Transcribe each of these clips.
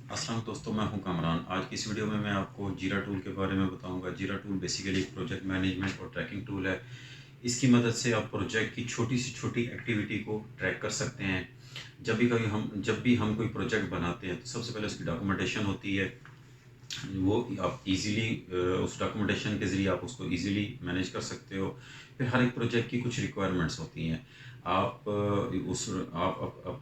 अस्सलाम दोस्तों, मैं हूं कामरान। आज की इस वीडियो में मैं आपको जीरा टूल के बारे में बताऊंगा। जीरा टूल बेसिकली एक प्रोजेक्ट मैनेजमेंट और ट्रैकिंग टूल है। इसकी मदद से आप प्रोजेक्ट की छोटी से छोटी एक्टिविटी को ट्रैक कर सकते हैं। जब भी हम कोई प्रोजेक्ट बनाते हैं तो सबसे पहले उसकी डॉक्यूमेंटेशन होती है। वो आप इजीली उस डॉक्यूमेंटेशन के ज़रिए आप उसको इजीली मैनेज कर सकते हो। फिर हर एक प्रोजेक्ट की कुछ रिक्वायरमेंट्स होती हैं। आप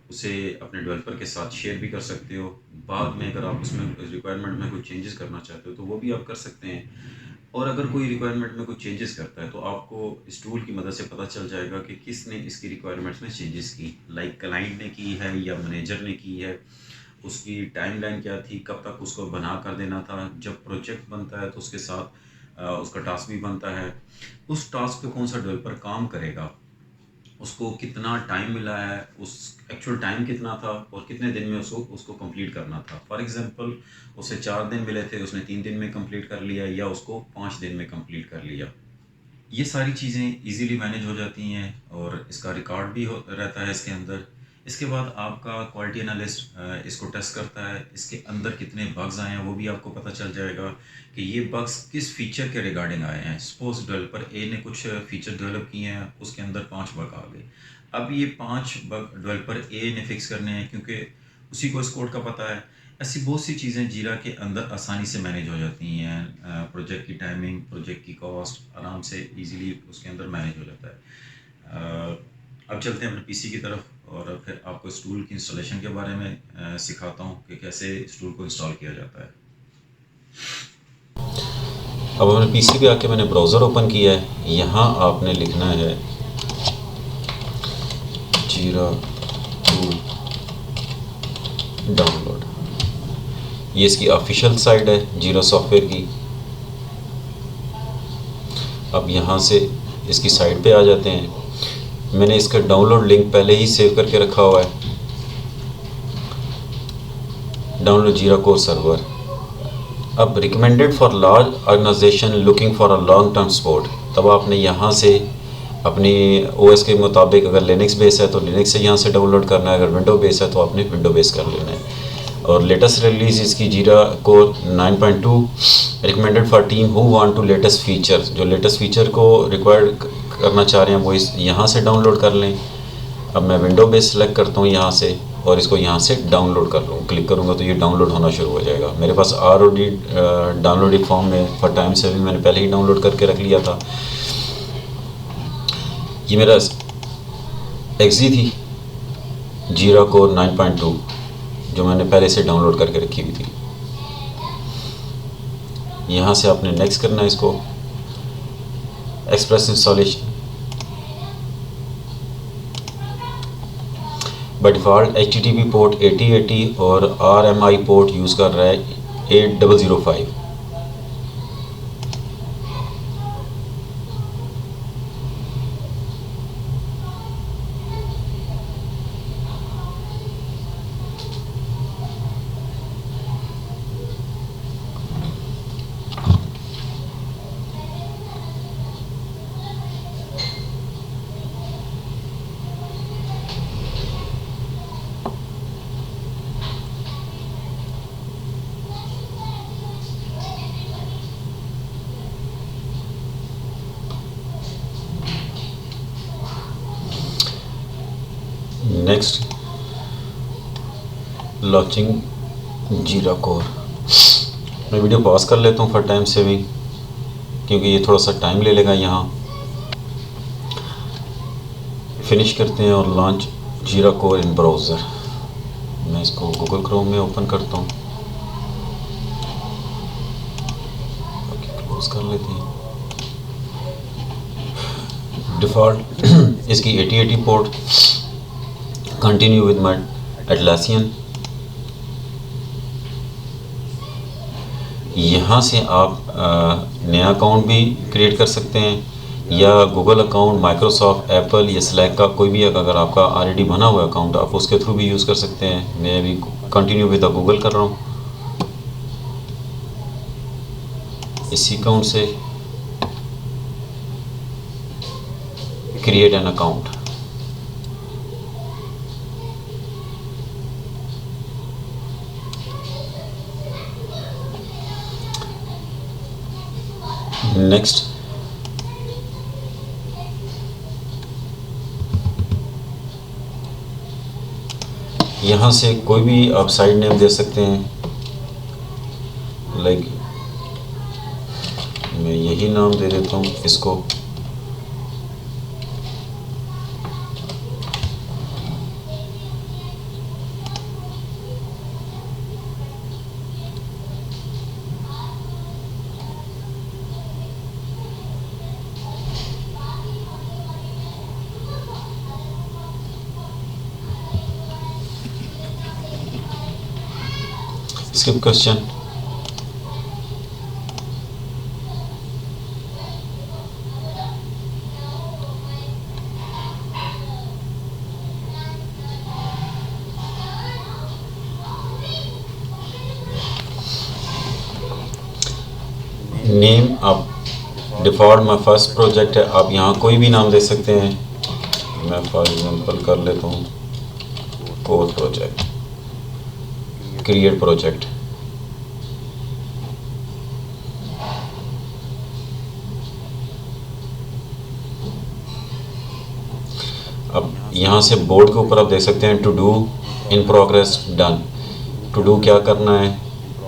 उसे अपने डेवलपर के साथ शेयर भी कर सकते हो। बाद में अगर आप उसमें रिक्वायरमेंट में कोई चेंजेस करना चाहते हो तो वो भी आप कर सकते हैं। और अगर कोई रिक्वायरमेंट में कोई चेंजेस करता है तो आपको इस टूल की मदद से पता चल जाएगा कि किसने इसकी रिक्वायरमेंट्स में चेंजेस की। लाइक क्लाइंट ने की है या मैनेजर ने की है, उसकी टाइमलाइन क्या थी, कब तक उसको बना कर देना था। जब प्रोजेक्ट बनता है तो उसके साथ उसका टास्क भी बनता है। उस टास्क पे कौन सा डेवलपर काम करेगा, उसको कितना टाइम मिला है, उस एक्चुअल टाइम कितना था और कितने दिन में उसको उसको कंप्लीट करना था। फॉर एग्जांपल उसे 4 दिन मिले थे, उसने 3 दिन में कंप्लीट कर लिया या उसको 5 दिन में कंप्लीट कर लिया। ये सारी चीज़ें इजीली मैनेज हो जाती हैं और इसका रिकॉर्ड भी रहता है इसके अंदर। इसके बाद आपका क्वालिटी एनालिस्ट इसको टेस्ट करता है, इसके अंदर कितने बग्स आए हैं वो भी आपको पता चल जाएगा कि ये बग्स किस फीचर के रिगार्डिंग आए हैं। सपोज डेवलपर ए ने कुछ फीचर डेवलप किए हैं, उसके अंदर 5 बग आ गए। अब ये 5 बग डेवलपर ए ने फिक्स करने हैं क्योंकि उसी को इस कोड का पता है। ऐसी बहुत सी चीज़ें जीरा के अंदर आसानी से मैनेज हो जाती हैं। प्रोजेक्ट की टाइमिंग, प्रोजेक्ट की कॉस्ट आराम से इजीली उसके अंदर मैनेज हो जाता है। अब चलते हैं अपने पीसी की तरफ और फिर आपको इस टूल की इंस्टॉलेशन के बारे में सिखाता हूँ कि कैसे इस टूल को इंस्टॉल किया जाता है। अब अपने पीसी पे आके मैंने ब्राउज़र ओपन किया है। यहाँ आपने लिखना है जीरा टूल डाउनलोड। ये इसकी ऑफिशियल साइट है जीरा सॉफ्टवेयर की। अब यहाँ से इसकी साइट पे आ जाते हैं। मैंने इसका डाउनलोड लिंक पहले ही सेव करके रखा हुआ है, डाउनलोड जीरा कोर सर्वर। अब recommended for large organization looking for a long term support. तब आपने यहाँ से अपनी ओएस के मुताबिक, अगर लिनक्स बेस है तो लिनक्स से यहाँ से डाउनलोड करना है, अगर विंडो बेस है तो आपने विंडो बेस कर लेना है। और लेटेस्ट रिलीज इसकी Jira core 9.2 recommended for team who want to latest feature. जो लेटेस्ट फीचर को रिक्वायर्ड करना चाह रहे हैं वो इस यहाँ से डाउनलोड कर लें। अब मैं विंडो बेस सेलेक्ट करता हूँ यहाँ से और इसको यहाँ से डाउनलोड कर लूँ। क्लिक करूँगा तो ये डाउनलोड होना शुरू हो जाएगा। मेरे पास ROD डाउनलोडिंग फॉर्म में फॉर टाइम सेविंग मैंने पहले ही डाउनलोड करके रख लिया था। ये मेरा एक्जी थी जीरा कोर 9.2 जो मैंने पहले से डाउनलोड करके रखी हुई थी। यहाँ से आपने नेक्स्ट करना है इसको। Express installation by default HTTP port 8080 और RMI पोर्ट यूज़ कर रहा है 8005। नेक्स्ट लॉन्चिंग जीरा कोर। मैं वीडियो पॉज कर लेता हूँ फॉर टाइम सेविंग क्योंकि ये थोड़ा सा टाइम ले लेगा। यहाँ फिनिश करते हैं और लॉन्च जीरा कोर इन ब्राउज़र। मैं इसको गूगल क्रोम में ओपन करता हूँ, क्लोज कर लेते हैं। डिफ़ॉल्ट इसकी 8080 port, continue with my Atlassian. यहाँ से आप नया अकाउंट भी क्रिएट कर सकते हैं या गूगल अकाउंट, माइक्रोसॉफ्ट, एप्पल या स्लैक का कोई भी अगर आपका ऑलरेडी बना हुआ अकाउंट आप उसके थ्रू भी यूज़ कर सकते हैं। मैं अभी कंटिन्यू विद गूगल कर रहा हूँ। इसी अकाउंट से क्रिएट एन अकाउंट। नेक्स्ट, यहाँ से कोई भी आप साइड नेम दे सकते हैं, लाइक मैं यही नाम दे देता हूँ इसको। Skip question. नेम आप डिफ़ॉल्ट में फर्स्ट प्रोजेक्ट है, आप यहाँ कोई भी नाम दे सकते हैं। मैं फॉर एग्जांपल कर लेता हूँ कोर प्रोजेक्ट, क्रिएट प्रोजेक्ट। अब यहाँ से बोर्ड के ऊपर आप देख सकते हैं to do, in progress, done. To do क्या करना है,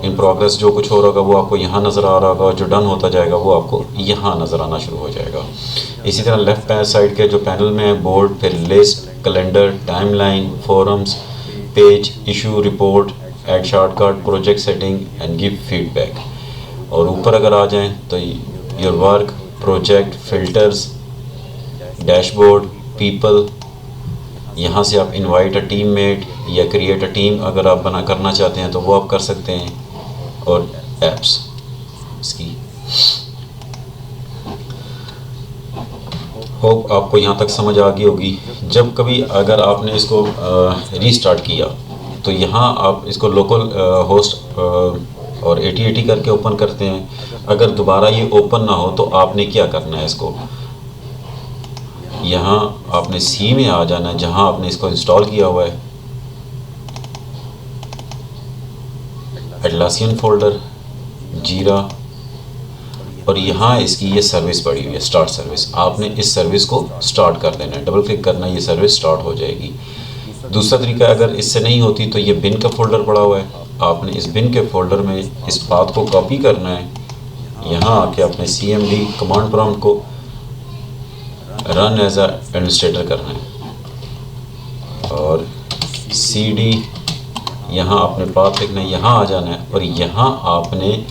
इन प्रोग्रेस जो कुछ हो रहा होगा वो आपको यहाँ नज़र आ रहा होगा, जो डन होता जाएगा वो आपको यहाँ नज़र आना शुरू हो जाएगा। इसी तरह लेफ्ट साइड के जो पैनल में है बोर्ड, फिर list, calendar, timeline, forums, page, issue, report, add shortcut, project setting and give feedback. और ऊपर अगर आ जाएं तो your work, project, filters, dashboard, people. यहाँ से आप इनवाइट अ टीम मेट या क्रिएट अ टीम अगर आप करना चाहते हैं तो वो आप कर सकते हैं। और एप्स इसकी। होप आपको यहाँ तक समझ आ गई होगी। जब कभी अगर आपने इसको रीस्टार्ट किया तो यहाँ आप इसको लोकल होस्ट और 8080 करके ओपन करते हैं। अगर दोबारा ये ओपन ना हो तो आपने क्या करना है, इसको यहाँ आपने सी में आ जाना है जहाँ आपने इसको इंस्टॉल किया हुआ है, एटलासियन फोल्डर, जीरा, और यहाँ इसकी ये सर्विस पड़ी हुई है, स्टार्ट सर्विस। आपने इस सर्विस को स्टार्ट कर देना है, डबल क्लिक करना है, ये सर्विस स्टार्ट हो जाएगी। दूसरा तरीका, अगर इससे नहीं होती तो ये बिन का फोल्डर पड़ा हुआ है, आपने इस बिन के फोल्डर में इस पाथ को कॉपी करना है। यहाँ आके आपने cmd कमांड प्रॉम्प्ट को रन एज अ एडमिनिस्ट्रेटर करना है और cd यहाँ आपने पाथ लिखना है, यहाँ आ जाना है और यहाँ आपने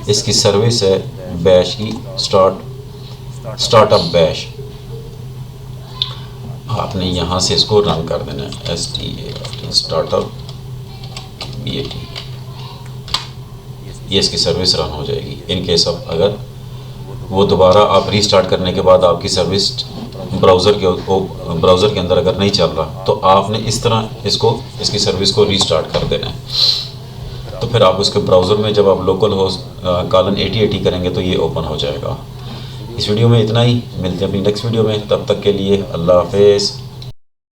इसकी सर्विस है बैश की, स्टार्टअप बैश। आपने यहाँ से इसको रन कर देना है, स्टार्टअप BAT। ये इसकी सर्विस रन हो जाएगी। इन केस ऑफ अगर वो दोबारा आप रीस्टार्ट करने के बाद आपकी सर्विस ब्राउज़र के अंदर अगर नहीं चल रहा तो आपने इस तरह इसकी सर्विस को रीस्टार्ट कर देना है। तो फिर आप उसके ब्राउज़र में जब आप लोकल होस्ट कॉलन 8080 करेंगे तो ये ओपन हो जाएगा। इस वीडियो में इतना ही, मिलते हैं अपनी नेक्स्ट वीडियो में, तब तक के लिए अल्लाह हाफिज़।